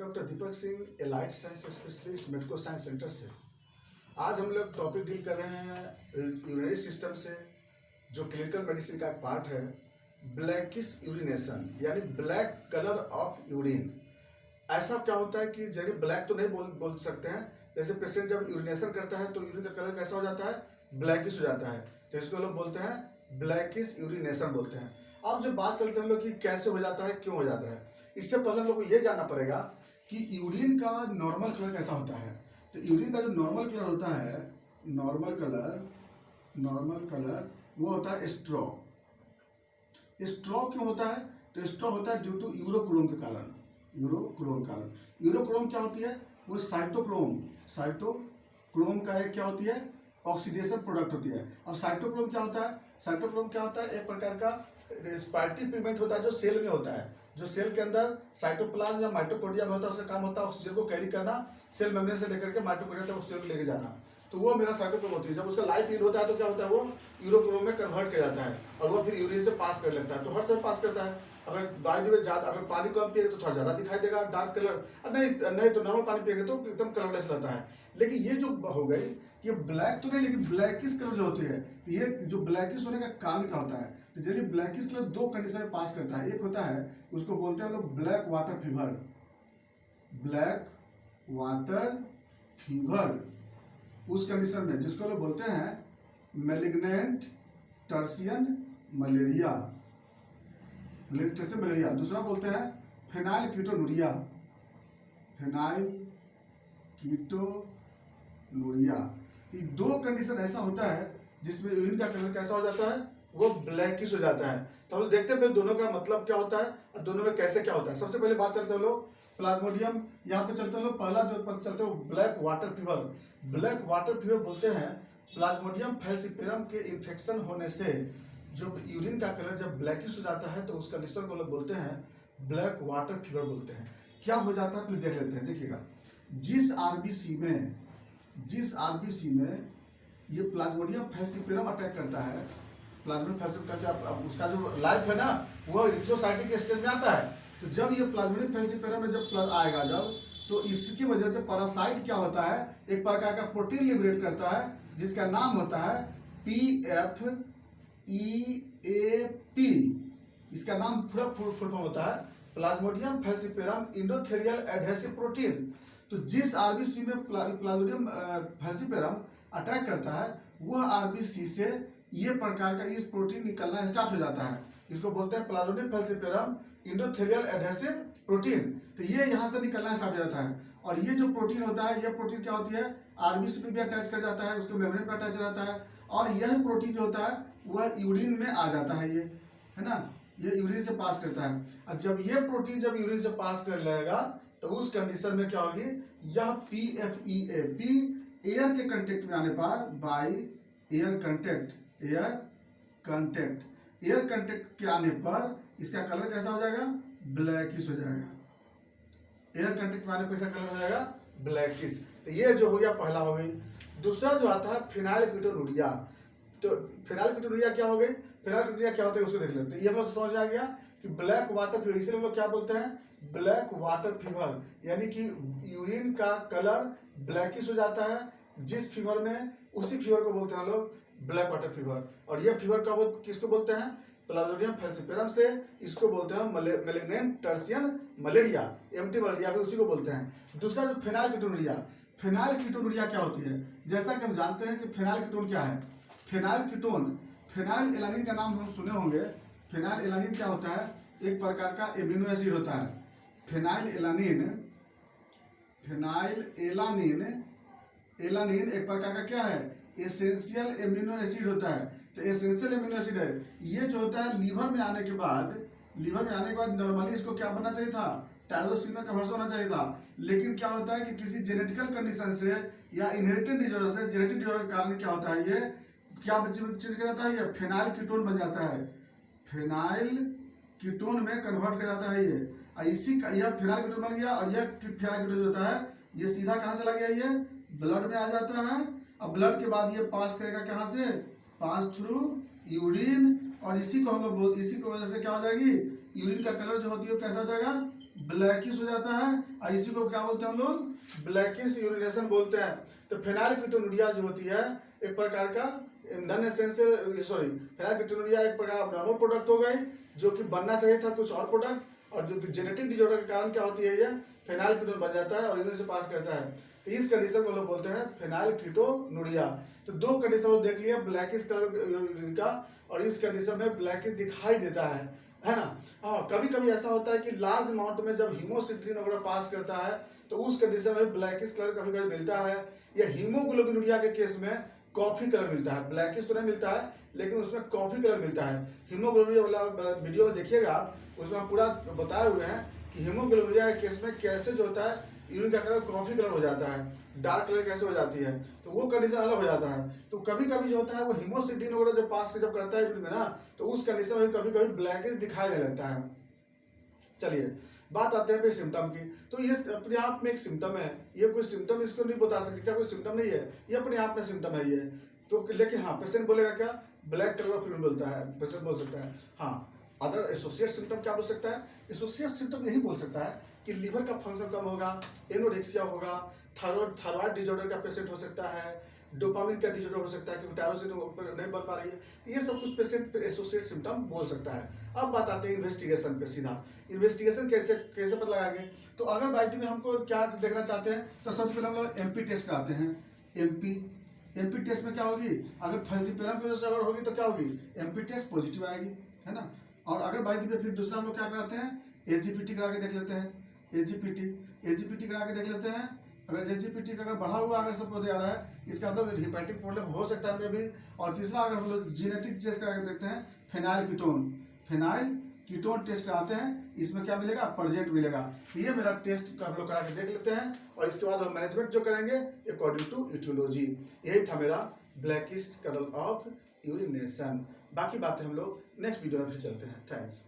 Doctor Deepak Singh, allied science specialist, medico science centre से। आज हम लोग टॉपिक डील कर रहे हैं यूरिनरी सिस्टम से, जो क्लिनिकल मेडिसिन का एक पार्ट है, ब्लैकिश यूरिनेशन यानी ब्लैक कलर ऑफ यूरिन। ऐसा क्या होता है कि जैसे ब्लैक तो नहीं बोल सकते हैं, जैसे पेशेंट जब यूरिनेशन करता है तो यूरिन का कलर कैसा हो जाता है, ब्लैकिश हो जाता है, तो इसको लोग बोलते हैं ब्लैकिश यूरिनेशन बोलते हैं। अब जो बात चलते हैं लोग कि कैसे हो जाता है, क्यों हो जाता है, इससे पहले हम लोग को ये जानना पड़ेगा कि यूरिन का नॉर्मल कलर कैसा होता है। तो यूरिन का जो नॉर्मल कलर होता है, नॉर्मल कलर वो होता है स्ट्रॉ। स्ट्रॉ क्यों होता है? तो स्ट्रॉ होता है ड्यू टू यूरोक्रोम के कारण। यूरोक्रोम क्या होती है? वो साइटोक्रोम का एक क्या होती है, ऑक्सीडेशन प्रोडक्ट होती है। अब साइटोक्रोम क्या होता है? एक प्रकार का रेस्पिरेटरी पिगमेंट होता है जो सेल में होता है, जो सेल के अंदर साइटोप्लाज्म या माइटोकॉन्ड्रिया में होता है। उसका काम होता है ऑक्सीजन को कैरी करना, सेल मेम्ब्रेन से लेकर के माइटोकॉन्ड्रिया तक ऑक्सीजन को लेके जाना। तो वो मेरा साइटोक्रोम होती है। जब उसका लाइफ यूज होता है तो क्या होता है, वो यूरोक्रोम में कन्वर्ट कर जाता है और वो फिर यूरिन से पास कर लेता है। तो हर समय पास करता है। अगर बाय द वे ज्यादा अगर पानी कम पिएगा तो थोड़ा ज्यादा दिखाई देगा डार्क कलर, नहीं तो नॉर्मल पानी पिएगा तो एकदम कलरलेस रहता है। लेकिन ये जो हो गई, ये ब्लैक तो नहीं, लेकिन ब्लैकिश कलर जो होती है, ये जो ब्लैकिश होने का कारण क्या होता है? तो चलिए, ब्लैकिश कलर दो कंडीशन में पास करता है। एक होता है, उसको बोलते हैं लोग ब्लैक वाटर फीवर। उस कंडीशन में जिसको लोग बोलते हैं मैलिग्नेंट टर्शियन मलेरिया। दूसरा बोलते हैं फेनाइल कीटोनुरिया। ये दो कंडीशन ऐसा होता है जिसमें यूरिन का कलर कैसा हो जाता है, वो ब्लैकिश हो जाता है। तो हम लोग देखते हैं दोनों का मतलब क्या होता है और दोनों में कैसे क्या होता है। सबसे पहले बात चलते हैं लोग प्लाज्मोडियम, यहाँ पे चलते हैं लोग, पहला जो चलते हैं ब्लैक वाटर फीवर बोलते हैं। प्लाज्मोडियम फैलसिपेरम के इन्फेक्शन होने से जो यूरिन का कलर जब ब्लैकिश हो जाता है तो उस कंडीशन को लोग बोलते हैं ब्लैक वाटर फीवर बोलते हैं। क्या हो जाता है फिर देख लेते हैं। देखिएगा, जिस आरबीसी में ये प्लाज्मोडियम फैलसिपेरम अटैक करता है, प्लाज्मोडियम फैलसिपेरम का उसका जो लाइफ है ना, वो इरिथ्रोसाइटिक स्टेज में आता है। तो जब ये प्लाज्मोडियम फैलसिपेरम में जब आएगा तो इसकी वजह से पैरासाइट क्या होता है, एक प्रकार का प्रोटीन लिबरेट करता है जिसका नाम होता है PFEAP। इसका नाम पूरा फुल फॉर्म होता है प्लाज्मोडियम फैलसिपेरम एंडोथेलियल एडहेसिव प्रोटीन। तो जिस आरबीसी में प्लाज्मोडियम फैलसिपेरम अटैक करता है, वह आरबीसी से ये प्रकार का इस प्रोटीन निकलना स्टार्ट हो जाता है। इसको बोलते हैं प्लाज्मोडियम फैलसिपेरम एंडोथेलियल एडहेसिव प्रोटीन। तो ये यहाँ से निकलना स्टार्ट हो जाता है और ये जो प्रोटीन होता है, ये प्रोटीन क्या होती है, आरबीसी पे भी अटैच कर जाता है, उसके मेम्ब्रेन पे अटैच हो जाता है और यह प्रोटीन जो होता है वह यूरिन में आ जाता है। ये है ना, ये यूरिन से पास करता है। और जब ये प्रोटीन जब यूरिन से पास कर लेगा तो उस कंडीशन में क्या होगी, यह PFEAP एयर के कंटेक्ट में आने पर, बाय एयर कंटेक्ट के आने पर इसका कलर कैसा हो जाएगा, ब्लैकिश हो जाएगा। एयर कंटेक्ट में आने पर इसका कलर हो जाएगा ब्लैकिश। तो ये जो हो गया, पहला हो गई। दूसरा जो आता है फिनाइल कीटोनुरिया। तो फिनाइल कीटोनुरिया क्या हो गई, फिनाइल कीटोनुरिया क्या होता है उसको देख लेते हैं। ये हम लोग समझ आ गया कि ब्लैक वाटर फीवर, इसे हम लोग क्या बोलते हैं, ब्लैक वाटर फीवर, यानी कि यूरिन का कलर ब्लैकिश हो जाता है जिस फीवर में, उसी फीवर को बोलते हैं लोग ब्लैक वाटर फीवर। और यह फीवर का किसको बोलते हैं, प्लाज्मोडियम फैलसिपेरम से। इसको बोलते हैं malignant tertian malaria, MT malaria भी उसी को बोलते हैं। दूसरा जो फेनाइल कीटोनुरिया क्या होती है, जैसा कि हम जानते हैं कि फेनाइल कीटोन क्या है। फेनाइल एलानिन का नाम हम सुने होंगे। फेनाइल एलानिन क्या होता है, एक प्रकार का एमिनो एसिड होता है। फेनाइल एलानिन एक प्रकार का क्या है, एसेंशियल एमिनो एसिड होता है। तो एसेंशियल एमिनो एसिड है, ये जो होता है लीवर में आने के बाद नॉर्मली इसको क्या बनना चाहिए था, टायरोसिन में कन्वर्ट होना चाहिए था। लेकिन क्या होता है कि किसी जेनेटिकल कंडीशन से या इनहेरिटेड डिजॉर्डर से, जेनेटिक डिजॉर्डर के कारण क्या होता है, ये क्या चेंज कर जाता है, ये फेनाइल कीटोन बन जाता है, फेनाइल कीटोन में कन्वर्ट कर जाता है ये। इसी का यह फेनाइल कीटोन बन गया और यह फेनाइल कीटोन होता है, ये सीधा कहाँ चला गया, ये ब्लड में आ जाता है। अब ब्लड के बाद ये पास करेगा कहाँ से, पास थ्रू यूरिन। और इसी को हम लोग इसी की वजह से क्या हो जाएगी, यूरिन का कलर जो होती है वो कैसा हो जाएगा, ब्लैकिश हो जाता है और इसी को क्या बोलते हैं हम लोग, ब्लैकिश यूरिनेशन बोलते हैं। तो फेनाइलकीटोनुरिया जो होती है एक प्रकार का नॉन एसेंशियल, सॉरी, फेनाइलकीटोनुरिया एक प्रकार अबनॉर्मल प्रोडक्ट हो गई जो कि बनना चाहिए था कुछ और प्रोडक्ट, और जो जेनेटिक डिजॉर्डर के कारण क्या होती है ये फेनाइलकीटोन बन जाता है और इधर से पास करता है। तो इस कंडीशन को लोग बोलते हैं फेनाइलकीटोनुरिया। तो दो कंडीशन लोग देख लिए, ब्लैकिश कलर यूरिन का, और इस कंडीशन में ब्लैकिश दिखाई देता है ना। हाँ, कभी कभी ऐसा होता है कि लार्ज अमाउंट में जब हीमोसिट्रीन वगैरह पास करता है तो उस कंडीशन में ब्लैकिश कलर कभी कभी मिलता है, या हीमोग्लोबिनुरिया के केस में कॉफी कलर मिलता है। ब्लैकिश तो नहीं मिलता है लेकिन उसमें कॉफी कलर मिलता है। हीमोग्लोबिन वाला वीडियो में देखिएगा आप, उसमें हम पूरा बताए हुए हैं कि हीमोग्लोबिनुरिया के केस में कैसे जो होता है यूरिन का कलर कॉफी कलर हो जाता है, डार्क कलर कैसे हो जाती है, तो वो कंडीशन अलग हो जाता है। तो कभी कभी जो होता है वो हीमोसिटीन वगैरह जब पास जब करता है यूरिन में ना, तो उस कंडीशन में कभी कभी ब्लैकिश दिखाई देने लगता है। चलिए बात आते हैं फिर सिम्टम की। तो ये अपने आप में एक सिम्टम है, ये कोई सिम्टम इसको नहीं बता सकते, क्या कोई सिम्टम नहीं है, ये अपने आप में सिम्टम है ये। तो लेकिन हाँ, पेशेंट बोलेगा क्या, ब्लैक कलर ऑफ यूरिन बोलता है, पेशेंट बोल सकता है। हाँ, अदर एसोसिएट सिम्टम क्या बोल सकता है, एसोसिएट सिम्टम यही बोल सकता है कि लीवर का फंक्शन कम होगा, एनोरेक्सिया होगा, थायराइड डिजॉर्डर का पेशेंट हो सकता है, डोपामिन का डिजॉर्डर हो सकता है क्योंकि टायरोसिन नहीं बन पा रही है। ये सब कुछ पेशेंट एसोसिएट सिम्टम बोल सकता है। अब बात आते हैं इन्वेस्टिगेशन पे सीधा। इन्वेस्टिगेशन कैसे कैसे पता लगाएंगे, तो अगर बाइट में हमको क्या देखना चाहते हैं तो सबसे पहले हम लोग एमपी टेस्ट कराते हैं। एमपी टेस्ट में क्या होगी, अगर फैल्सिपिरम की वजह से अगर होगी तो क्या होगी, एमपी टेस्ट पॉजिटिव आएगी, है ना। और अगर बाइट में फिर दूसरा हम लोग क्या कराते हैं, एजीपीटी करा के देख लेते हैं। एजीपीटी करा के देख लेते हैं। अगर एजीपीटी का अगर बढ़ा हुआ अगर सबको दे आ रहा है, इसका मतलब हिपैटिक प्रॉब्लम हो सकता है भी। और तीसरा अगर हम लोग जेनेटिक टेस्ट करा के देखते हैं, फेनाइल कीटोन टेस्ट कराते हैं, इसमें क्या मिलेगा, प्रेजेंट मिलेगा। ये मेरा टेस्ट हम लोग करा के देख लेते हैं, और इसके बाद हम मैनेजमेंट जो करेंगे अकॉर्डिंग टू इटियोलॉजी। यही था मेरा ब्लैकिश कलर ऑफ यूरिनेशन। बाकी बातें हम लोग नेक्स्ट वीडियो में फिर चलते हैं। थैंक्स।